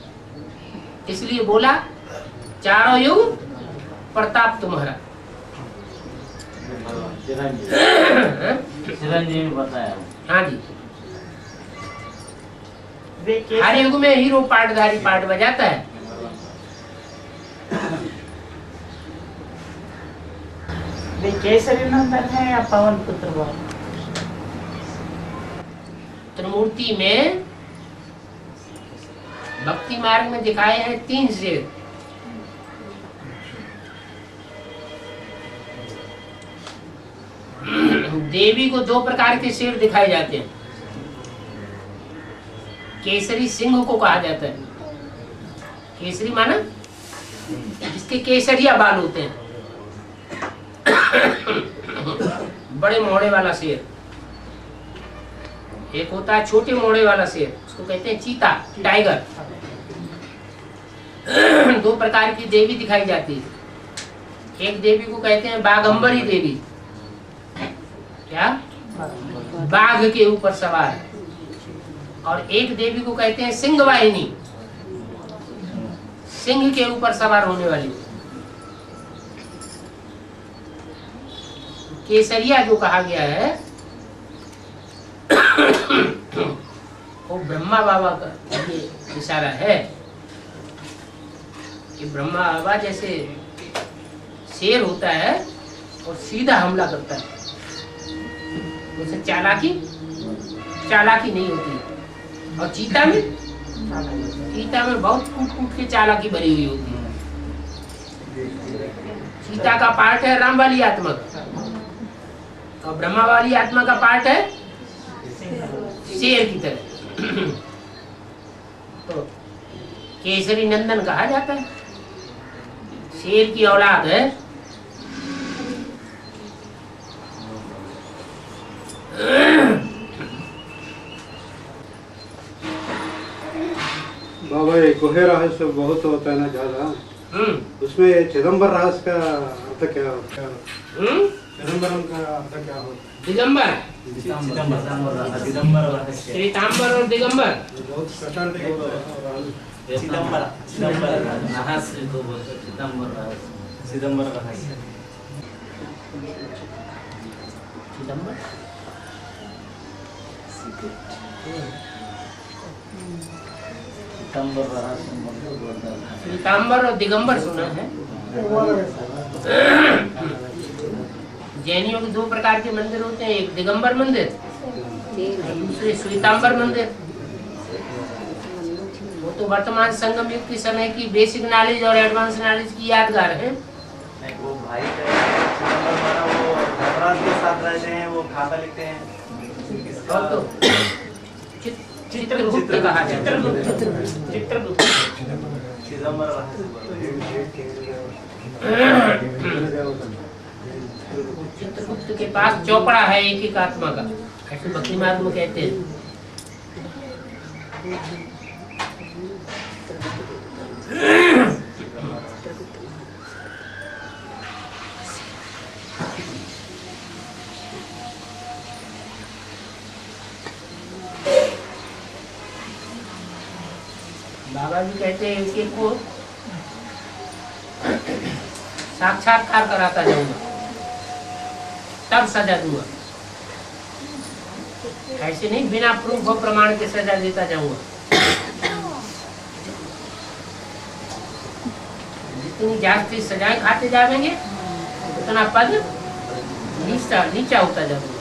इसलिए बोला चारों युग प्रताप तुम्हारा। चिरंजीवी बताया। हाँ जी, हर युग में हीरो पाटधारी पाट बजाता है। वे केसरी नंदन है या पवन पुत्र बाबा? त्रिमूर्ति में भक्ति मार्ग में दिखाए हैं 3 शेर। देवी को 2 प्रकार के शेर दिखाए जाते हैं। केसरी सिंह को कहा जाता है। केसरी माना जिसके केसरिया बाल होते हैं। बड़े मोड़े वाला शेर। एक होता है छोटे मोड़े वाला शेर, उसको कहते हैं चीता, टाइगर। 2 प्रकार की देवी दिखाई जाती है। एक देवी को कहते हैं बाघंबरी देवी। क्या? बाघ के ऊपर सवार। और एक देवी को कहते हैं सिंह वाहिनी, सिंह के ऊपर सवार होने वाली। केसरिया जो कहा गया है वो ब्रह्मा बाबा का ये इशारा है कि ब्रह्मा बाबा जैसे शेर होता है और सीधा हमला करता है, उसे चालाकी नहीं होती। और चीता में बहुत कूट के चालाकी भरी हुई होती है। चीता का पार्ट है राम वाली आत्मा का, और ब्रह्मा वाली आत्मा का पार्ट है शेर की तरह। तो केसरी नंदन कहा जाता है। शेर की औलाद है। बाबा ये गुहे रहस्य बहुत होता है ना ज्यादा, उसमें चिदम्बर रहस्य का अर्थ क्या होता है? चिदम्बरम का अर्थ क्या होता है? दिगंबर, दिगंबर रहस्य, श्वेतांबर और दिगंबर बहुत स्पेशलिटी होता है। सिदंबर रहस्य को बोलते हैं चिदंबर रहस्य। सिदंबर रहस्य। चिदंबर श्वेतांबर रहस्य मंदिर बोलता है। श्वेतांबर और दिगंबर सुना है। जैनियों के दो प्रकार के मंदिर होते हैं, एक दिगंबर मंदिर, दूसरे श्वेतांबर मंदिर। वो तो वर्तमान संगम युग के समय की बेसिक नॉलेज और एडवांस नॉलेज की यादगार है। नहीं, वो भाई हमारा वो धर्मराज के साथ रहते हैं, वो खाता लिखते हैं। और तो चित्रगुप्त कहा जाता है। चित्रगुप्त चिदम्बर चित्रगुप्त के पास चौपड़ा है एक एक आत्मा का, ऐसे भक्ति मार्ग में कहते हैं। बाबा जी कहते हैं एक एक को साक्षात्कार कराता जाऊंगा तब सजा दूंगा, ऐसे नहीं बिना प्रूफ और प्रमाण के सजा देता जाऊंगा। जितनी जास्ती सजाएं खाते जाएंगे उतना पद नीचा होता जाऊंगा।